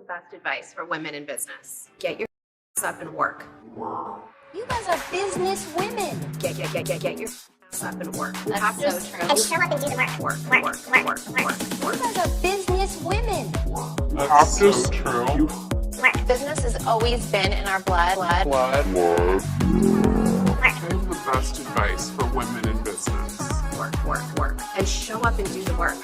the best advice for women in business. Get your up and work. You guys are business women. Get your up and work. That's so true. And show up and do the work. You guys are business women. That's so true. Business has always been in our blood. Here's the best advice for women in business. Work. And show up and do the work.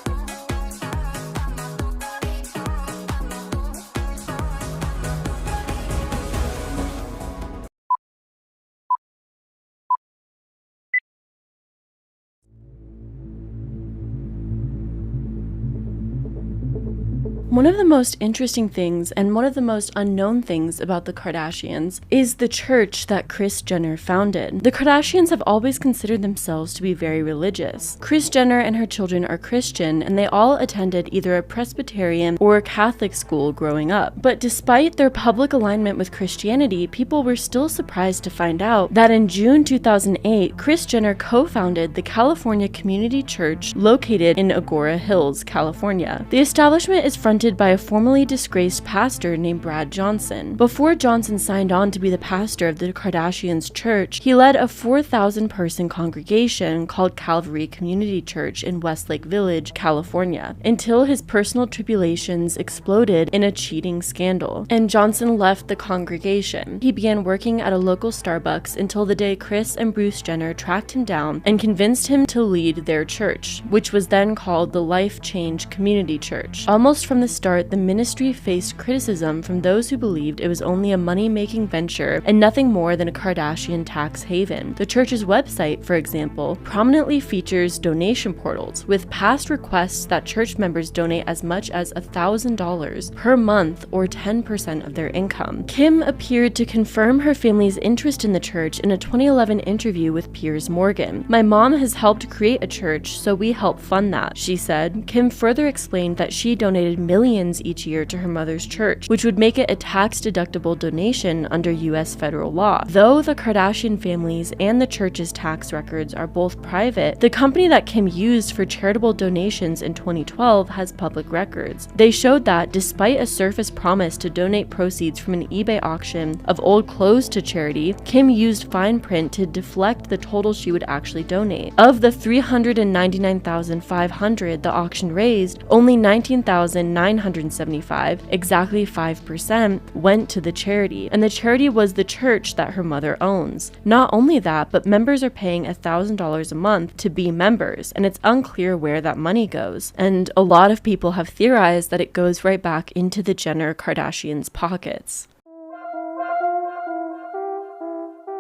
One of the most interesting things and one of the most unknown things about the Kardashians is the church that Kris Jenner founded. The Kardashians have always considered themselves to be very religious. Kris Jenner and her children are Christian, and they all attended either a Presbyterian or a Catholic school growing up. But despite their public alignment with Christianity, people were still surprised to find out that in June 2008, Kris Jenner co-founded the California Community Church located in Agora Hills, California. The establishment is fronted by a formerly disgraced pastor named Brad Johnson. Before Johnson signed on to be the pastor of the Kardashians' church, he led a 4,000-person congregation called Calvary Community Church in Westlake Village, California, until his personal tribulations exploded in a cheating scandal, and Johnson left the congregation. He began working at a local Starbucks until the day Kris and Bruce Jenner tracked him down and convinced him to lead their church, which was then called the Life Change Community Church. Almost from the start, the ministry faced criticism from those who believed it was only a money-making venture and nothing more than a Kardashian tax haven. The church's website, for example, prominently features donation portals, with past requests that church members donate as much as $1,000 per month or 10% of their income. Kim appeared to confirm her family's interest in the church in a 2011 interview with Piers Morgan. "My mom has helped create a church, so we help fund that," she said. Kim further explained that she donated millions each year to her mother's church, which would make it a tax-deductible donation under U.S. federal law. Though the Kardashian families and the church's tax records are both private, the company that Kim used for charitable donations in 2012 has public records. They showed that, despite a surface promise to donate proceeds from an eBay auction of old clothes to charity, Kim used fine print to deflect the total she would actually donate. Of the $399,500 the auction raised, only $19,975, exactly 5%, went to the charity, and the charity was the church that her mother owns. Not only that, but members are paying $1,000 a month to be members, and it's unclear where that money goes. And a lot of people have theorized that it goes right back into the Jenner Kardashians' pockets.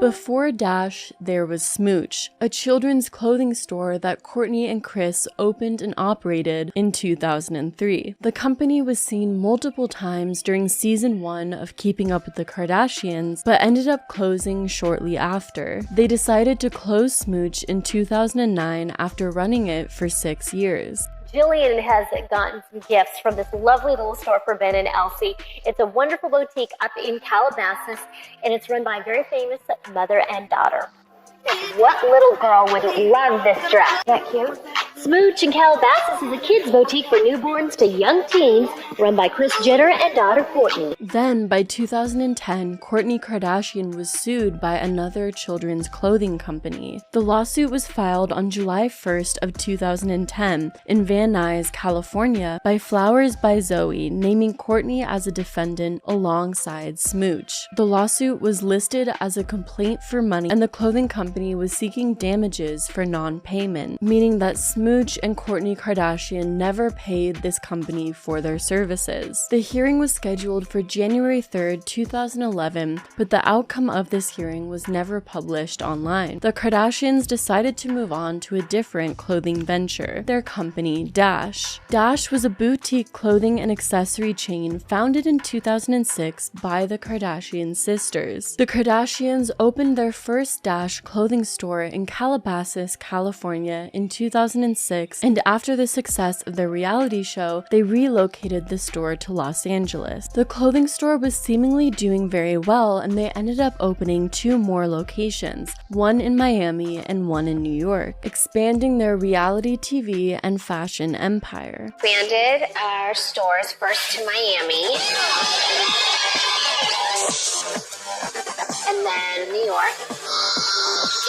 Before Dash, there was Smooch, a children's clothing store that Kourtney and Kris opened and operated in 2003. The company was seen multiple times during season 1 of Keeping Up with the Kardashians, but ended up closing shortly after. They decided to close Smooch in 2009 after running it for 6 years. Jillian has gotten some gifts from this lovely little store for Ben and Elsie. It's a wonderful boutique up in Calabasas, and it's run by a very famous mother and daughter. What little girl would love this dress? Isn't that cute? Smooch in Calabasas is a kids' boutique for newborns to young teens, run by Kris Jenner and daughter Kourtney. Then, by 2010, Kourtney Kardashian was sued by another children's clothing company. The lawsuit was filed on July 1st of 2010 in Van Nuys, California, by Flowers by Zoe, naming Kourtney as a defendant alongside Smooch. The lawsuit was listed as a complaint for money, and the clothing company was seeking damages for non-payment, meaning that Smooch and Kourtney Kardashian never paid this company for their services. The hearing was scheduled for January 3rd, 2011, but the outcome of this hearing was never published online. The Kardashians decided to move on to a different clothing venture, their company Dash. Dash was a boutique clothing and accessory chain founded in 2006 by the Kardashian sisters. The Kardashians opened their first Dash clothing store in Calabasas, California in 2006, and after the success of their reality show, they relocated the store to Los Angeles. The clothing store was seemingly doing very well, and they ended up opening 2 more locations, one in Miami and one in New York, expanding their reality TV and fashion empire. Expanded our stores first to Miami, York.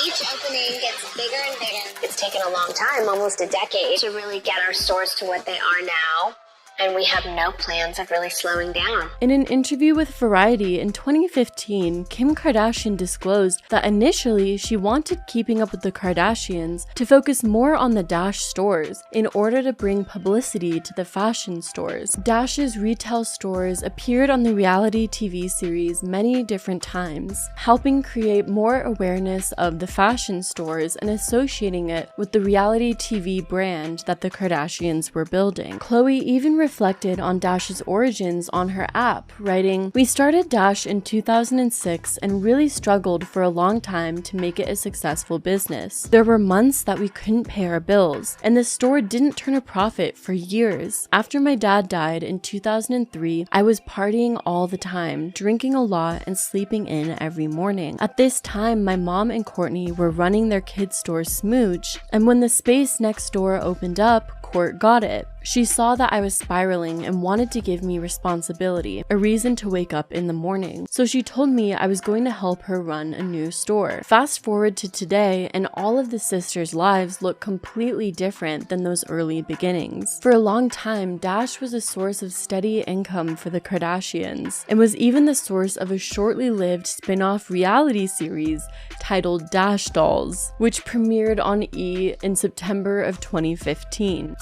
Each opening gets bigger and bigger. It's taken a long time, almost a decade, to really get our stores to what they are now. And we have no plans of really slowing down. In an interview with Variety in 2015, Kim Kardashian disclosed that initially she wanted Keeping Up with the Kardashians to focus more on the Dash stores in order to bring publicity to the fashion stores. Dash's retail stores appeared on the reality TV series many different times, helping create more awareness of the fashion stores and associating it with the reality TV brand that the Kardashians were building. Khloe even reflected on Dash's origins on her app, writing, "We started Dash in 2006 and really struggled for a long time to make it a successful business. There were months that we couldn't pay our bills, and the store didn't turn a profit for years. After my dad died in 2003, I was partying all the time, drinking a lot and sleeping in every morning. At this time, my mom and Kourtney were running their kids' store Smooch, and when the space next door opened up, Kourt got it. She saw that I was spiraling and wanted to give me responsibility, a reason to wake up in the morning. So she told me I was going to help her run a new store." Fast forward to today, and all of the sisters' lives look completely different than those early beginnings. For a long time, Dash was a source of steady income for the Kardashians, and was even the source of a shortly lived spin-off reality series titled Dash Dolls, which premiered on E! In September of 2015.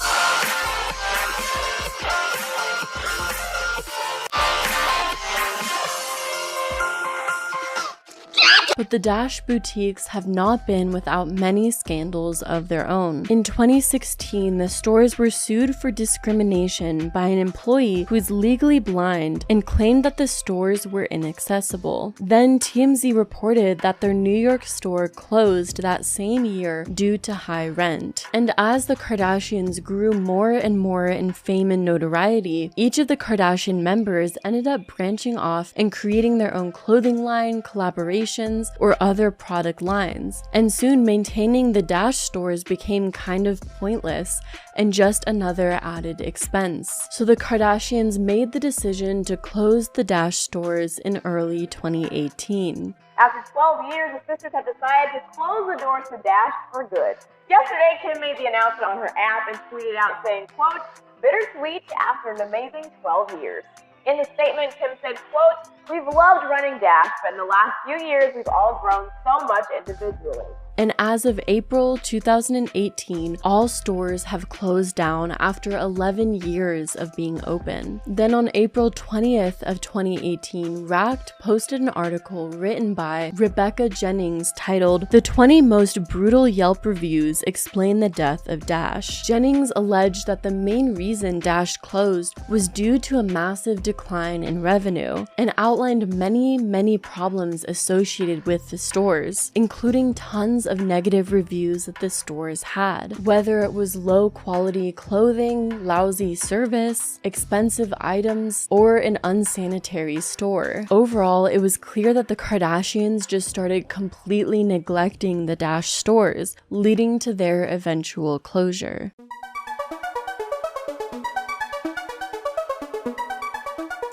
But the Dash boutiques have not been without many scandals of their own. In 2016, the stores were sued for discrimination by an employee who is legally blind and claimed that the stores were inaccessible. Then TMZ reported that their New York store closed that same year due to high rent. And as the Kardashians grew more and more in fame and notoriety, each of the Kardashian members ended up branching off and creating their own clothing line, collaborations, or other product lines, and soon maintaining the Dash stores became kind of pointless and just another added expense. So the Kardashians made the decision to close the Dash stores in early 2018. After 12 years, the sisters have decided to close the doors to Dash for good. Yesterday, Kim made the announcement on her app and tweeted out saying, quote, "Bittersweet after an amazing 12 years. In the statement, Kim said, quote, "We've loved running Dash, but in the last few years, we've all grown so much individually." And as of April 2018, all stores have closed down after 11 years of being open. Then on April 20th of 2018, Racked posted an article written by Rebecca Jennings titled, "The 20 Most Brutal Yelp Reviews Explain the Death of Dash." Jennings alleged that the main reason Dash closed was due to a massive decline in revenue, and outlined many problems associated with the stores, including tons of negative reviews that the stores had, whether it was low quality clothing, lousy service, expensive items, or an unsanitary store. Overall, it was clear that the Kardashians just started completely neglecting the Dash stores, leading to their eventual closure.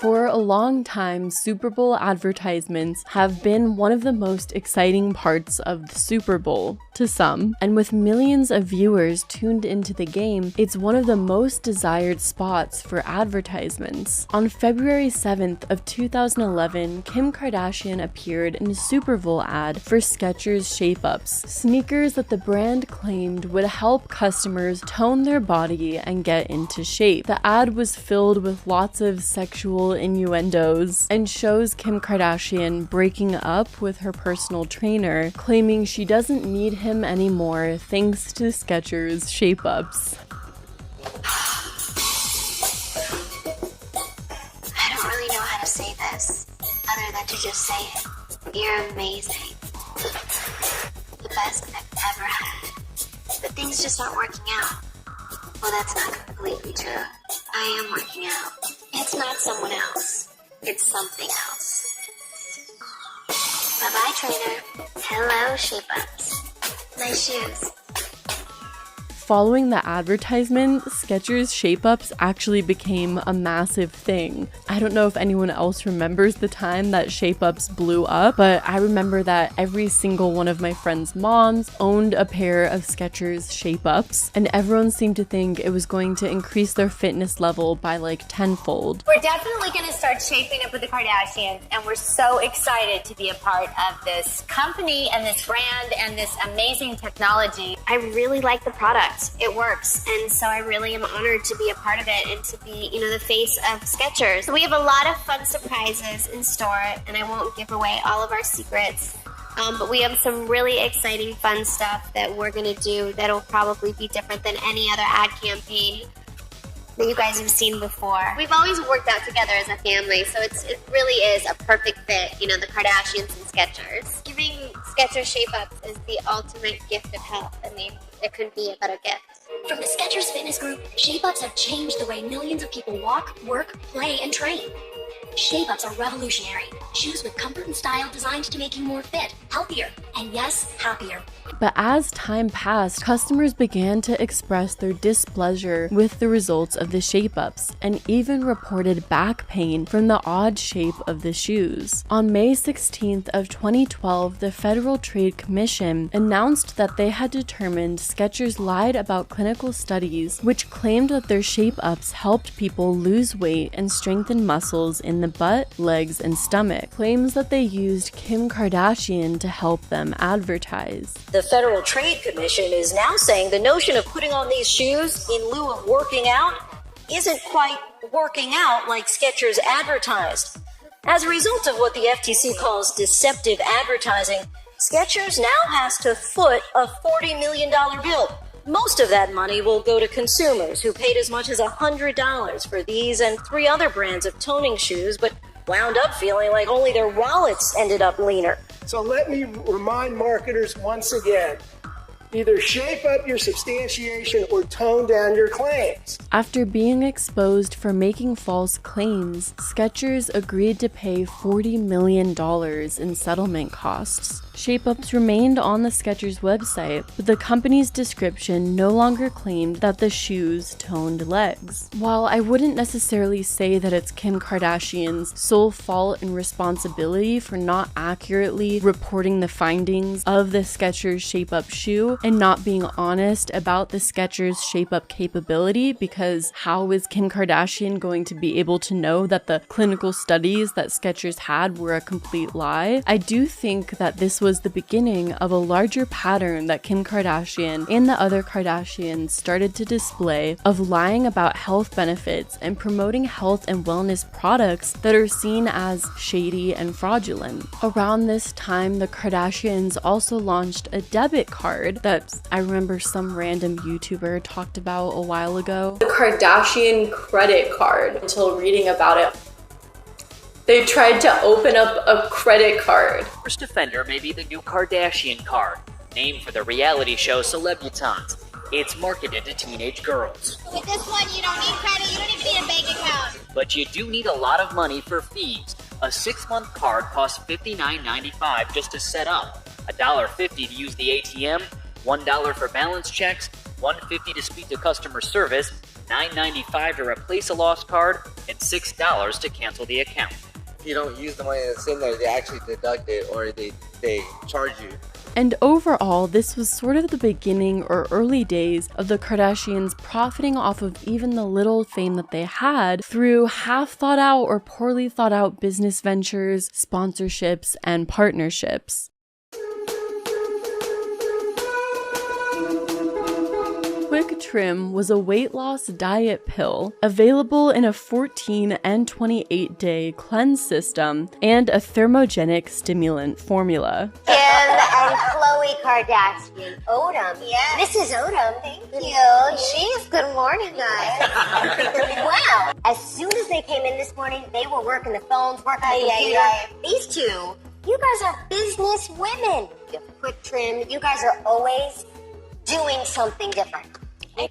For a long time, Super Bowl advertisements have been one of the most exciting parts of the Super Bowl, to some, and with millions of viewers tuned into the game, it's one of the most desired spots for advertisements. On February 7th of 2011, Kim Kardashian appeared in a Super Bowl ad for Skechers Shape-Ups, sneakers that the brand claimed would help customers tone their body and get into shape. The ad was filled with lots of sexual innuendos and shows Kim Kardashian breaking up with her personal trainer, claiming she doesn't need him anymore thanks to Skechers Shape-Ups. I don't really know how to say this, other than to just say it. You're amazing. The best I've ever had. But things just aren't working out. Well, that's not completely true. I am working out. It's not someone else. It's something else. Bye-bye, trainer. Hello, Shape-Ups. Nice shoes. following the advertisement, Skechers Shape-Ups actually became a massive thing. I don't know if anyone else remembers the time that Shape-Ups blew up, but I remember that every single one of my friends' moms owned a pair of Skechers Shape-Ups, and everyone seemed to think it was going to increase their fitness level by like tenfold. We're definitely going to start shaping up with the Kardashians, and we're so excited to be a part of this company and this brand and this amazing technology. I really like the product. It works. And so I really am honored to be a part of it and to be, the face of Skechers. So we have a lot of fun surprises in store, and I won't give away all of our secrets. But we have some really exciting, fun stuff that we're going to do that'll probably be different than any other ad campaign that you guys have seen before. We've always worked out together as a family, so it really is a perfect fit, the Kardashians and Skechers. Giving Skechers Shape-Ups is the ultimate gift of health. I mean, there couldn't be a better gift. From the Skechers Fitness Group, Shape-Ups have changed the way millions of people walk, work, play, and train. Shape-Ups are revolutionary. Shoes with comfort and style designed to make you more fit, healthier, and yes, happier. But as time passed, customers began to express their displeasure with the results of the Shape-Ups and even reported back pain from the odd shape of the shoes. On May 16th of 2012, the Federal Trade Commission announced that they had determined Skechers lied about clinical studies which claimed that their Shape-Ups helped people lose weight and strengthen muscles in the butt, legs, and stomach, claims that they used Kim Kardashian to help them advertise. The Federal Trade Commission is now saying the notion of putting on these shoes in lieu of working out isn't quite working out like Skechers advertised. As a result of what the FTC calls deceptive advertising, Skechers now has to foot a $40 million bill. Most of that money will go to consumers who paid as much as $100 for these and 3 other brands of toning shoes, but wound up feeling like only their wallets ended up leaner. So let me remind marketers once again, either shape up your substantiation or tone down your claims. After being exposed for making false claims, Skechers agreed to pay $40 million in settlement costs. Shape-Ups remained on the Skechers website, but the company's description no longer claimed that the shoes toned legs. While I wouldn't necessarily say that it's Kim Kardashian's sole fault and responsibility for not accurately reporting the findings of the Skechers Shape-Up shoe and not being honest about the Skechers Shape-Up capability, because how is Kim Kardashian going to be able to know that the clinical studies that Skechers had were a complete lie? I do think that this was the beginning of a larger pattern that Kim Kardashian and the other Kardashians started to display of lying about health benefits and promoting health and wellness products that are seen as shady and fraudulent. Around this time, the Kardashians also launched a debit card that I remember some random YouTuber talked about a while ago. The Kardashian credit card, until reading about it. They tried to open up a credit card. First offender may be the new Kardashian card, named for the reality show Celebutants. It's marketed to teenage girls. With this one, you don't need credit, you don't even need a bank account. But you do need a lot of money for fees. A 6-month card costs $59.95 just to set up, $1.50 to use the ATM, $1 for balance checks, $1.50 to speak to customer service, $9.95 to replace a lost card, and $6 to cancel the account. If you don't use the money that's in there, they actually deduct it or they charge you. And overall, this was sort of the beginning or early days of the Kardashians profiting off of even the little fame that they had through half thought out or poorly thought out business ventures, sponsorships, and partnerships. Quick Trim was a weight loss diet pill available in a 14 and 28-day cleanse system and a thermogenic stimulant formula. Kim and Khloe Kardashian, Odom. Yes. Mrs. Odom, thank you. She's good morning, guys. Wow. As soon as they came in this morning, they were working the phones, working the computer. These two, you guys are business women. Quick Trim, you guys are always doing something different. I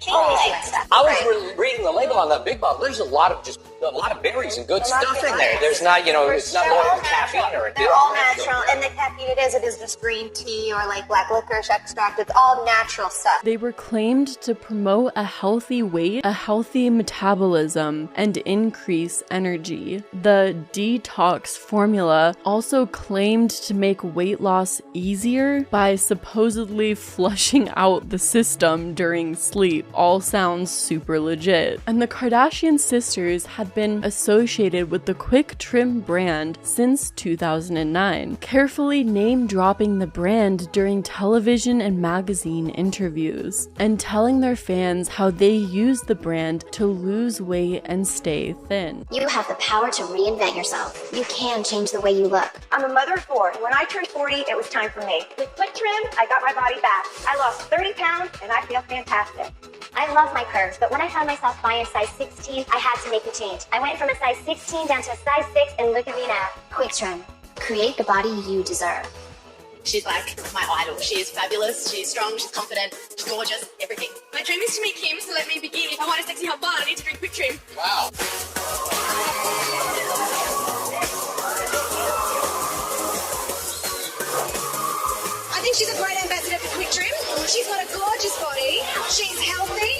was reading the label on that big bottle. There's a lot of berries and good stuff in there. There's not, it's not low in caffeine. caffeine or They're all natural, and the caffeine it is just green tea or like black licorice extract. It's all natural stuff. They were claimed to promote a healthy weight, a healthy metabolism, and increase energy. The detox formula also claimed to make weight loss easier by supposedly flushing out the system during sleep. All sounds super legit. And the Kardashian sisters had been associated with the Quick Trim brand since 2009, carefully name-dropping the brand during television and magazine interviews, and telling their fans how they use the brand to lose weight and stay thin. You have the power to reinvent yourself. You can change the way you look. I'm a mother of 4. When I turned 40, it was time for me. With Quick Trim, I got my body back. I lost 30 pounds, and I feel fantastic. I love my curves, but when I found myself buying a size 16, I had to make a change. I went from a size 16 down to a size 6, and look at me now. Quick Trim. Create the body you deserve. She's like my idol. She is fabulous, she's strong, she's confident, she's gorgeous, everything. My dream is to meet Kim, so let me begin. If I want a sexy hot bod, I need to drink Quick Trim. Wow. I think she's a great ambassador for Quick Trim. She's got a gorgeous body, she's healthy.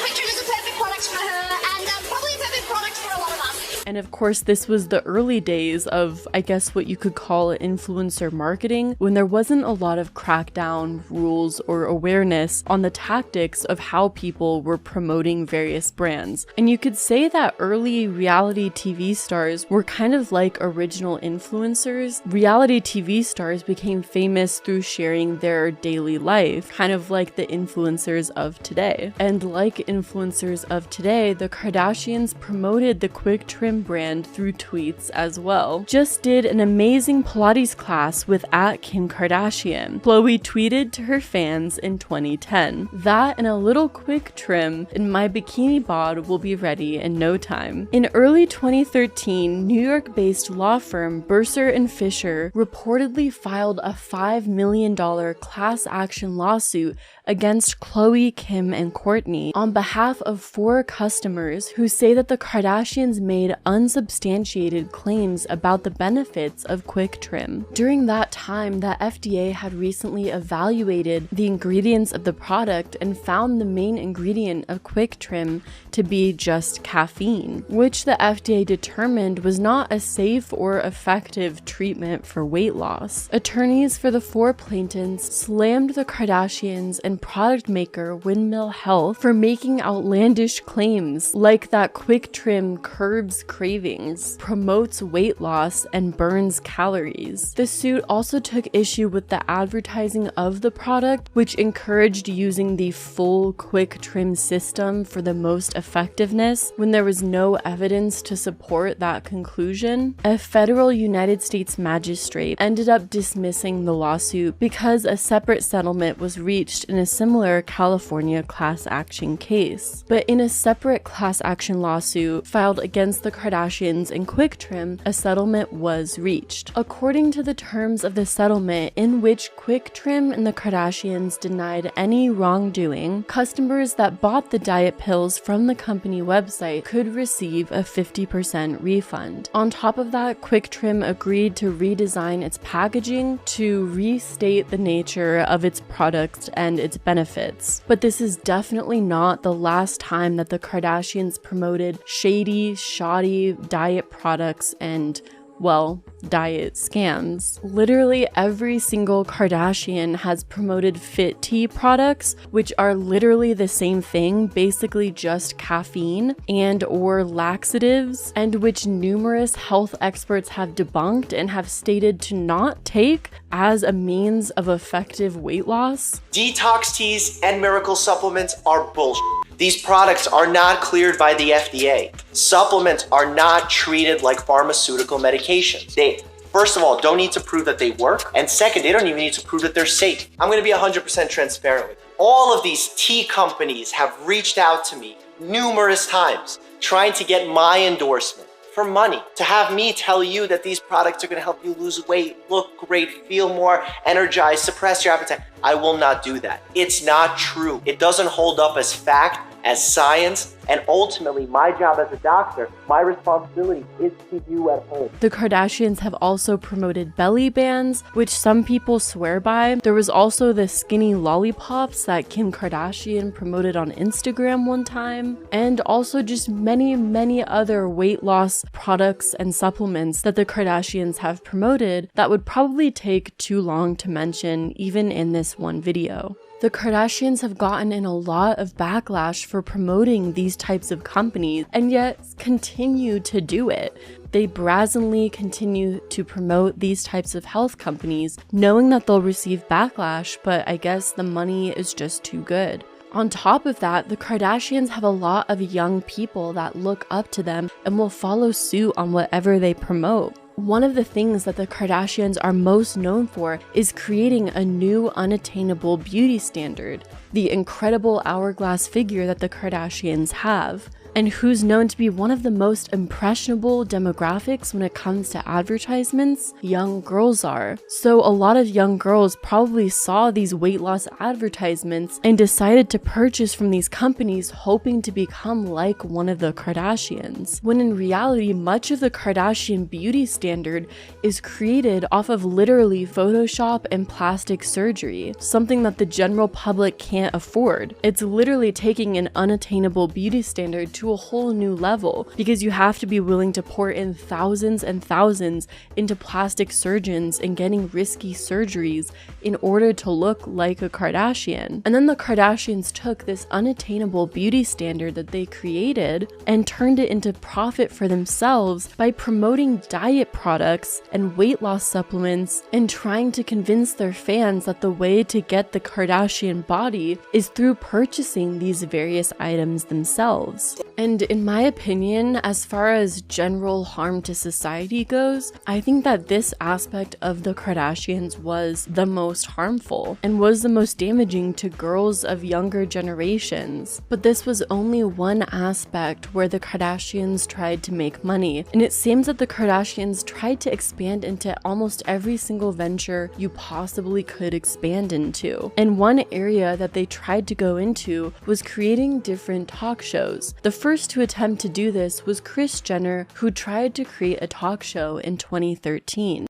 Quick Trim is a perfect product for her, and probably a perfect product for a lot of us. And of course, this was the early days of, I guess, what you could call influencer marketing, when there wasn't a lot of crackdown rules or awareness on the tactics of how people were promoting various brands. And you could say that early reality TV stars were kind of like original influencers. Reality TV stars became famous through sharing their daily life, kind of like the influencers of today. And like influencers of today, the Kardashians promoted the Quick Trim brand through tweets as well. Just did an amazing Pilates class with @Kim Kardashian. Khloe tweeted to her fans in 2010, "That and a little Quick Trim and my bikini bod will be ready in no time." In early 2013, New York-based law firm Burser and Fisher reportedly filed a $5 million class action lawsuit against Khloe, Kim, and Kourtney on behalf of 4 customers who say that the Kardashians made unsubstantiated claims about the benefits of Quick Trim. During that time, the FDA had recently evaluated the ingredients of the product and found the main ingredient of Quick Trim to be just caffeine, which the FDA determined was not a safe or effective treatment for weight loss. Attorneys for the 4 plaintiffs slammed the Kardashians and product maker Windmill Health for making outlandish claims like that Quick Trim curbs cravings, promotes weight loss, and burns calories. The suit also took issue with the advertising of the product, which encouraged using the full Quick Trim system for the most effectiveness when there was no evidence to support that conclusion. A federal United States magistrate ended up dismissing the lawsuit because a separate settlement was reached in a similar California class action case. But in a separate class action lawsuit filed against the Kardashians and Quick Trim, a settlement was reached. According to the terms of the settlement, in which Quick Trim and the Kardashians denied any wrongdoing, customers that bought the diet pills from the company website could receive a 50% refund. On top of that, Quick Trim agreed to redesign its packaging to restate the nature of its products and its benefits. But this is definitely not the last time that the Kardashians promoted shady, shoddy diet products and, well, diet scams. Literally every single Kardashian has promoted fit tea products, which are literally the same thing, basically just caffeine and or laxatives, and which numerous health experts have debunked and have stated to not take as a means of effective weight loss. Detox teas and miracle supplements are bullshit. These products are not cleared by the FDA. Supplements are not treated like pharmaceutical medications. They, first of all, don't need to prove that they work. And second, they don't even need to prove that they're safe. I'm gonna be 100% transparent with you. All of these tea companies have reached out to me numerous times trying to get my endorsement for money, to have me tell you that these products are gonna help you lose weight, look great, feel more energized, suppress your appetite. I will not do that. It's not true. It doesn't hold up as fact. as science, and ultimately my job as a doctor, my responsibility is to you at home. The Kardashians have also promoted belly bands, which some people swear by. There was also the skinny lollipops that Kim Kardashian promoted on Instagram one time, and also just many other weight loss products and supplements that the Kardashians have promoted that would probably take too long to mention even in this one video. The Kardashians have gotten in a lot of backlash for promoting these types of companies and yet continue to do it. They brazenly continue to promote these types of health companies, knowing that they'll receive backlash, but I guess the money is just too good. On top of that, the Kardashians have a lot of young people that look up to them and will follow suit on whatever they promote. One of the things that the Kardashians are most known for is creating a new unattainable beauty standard, the incredible hourglass figure that the Kardashians have. And who's known to be one of the most impressionable demographics when it comes to advertisements? Young girls are. So a lot of young girls probably saw these weight loss advertisements and decided to purchase from these companies hoping to become like one of the Kardashians. When in reality, much of the Kardashian beauty standard is created off of literally Photoshop and plastic surgery, something that the general public can't afford. It's literally taking an unattainable beauty standard to a whole new level because you have to be willing to pour in thousands and thousands into plastic surgeons and getting risky surgeries in order to look like a Kardashian. And then the Kardashians took this unattainable beauty standard that they created and turned it into profit for themselves by promoting diet products and weight loss supplements and trying to convince their fans that the way to get the Kardashian body is through purchasing these various items themselves. And in my opinion, as far as general harm to society goes, I think that this aspect of the Kardashians was the most harmful and was the most damaging to girls of younger generations. But this was only one aspect where the Kardashians tried to make money, and it seems that the Kardashians tried to expand into almost every single venture you possibly could expand into. And one area that they tried to go into was creating different talk shows. The first to attempt to do this was Kris Jenner, who tried to create a talk show in 2013.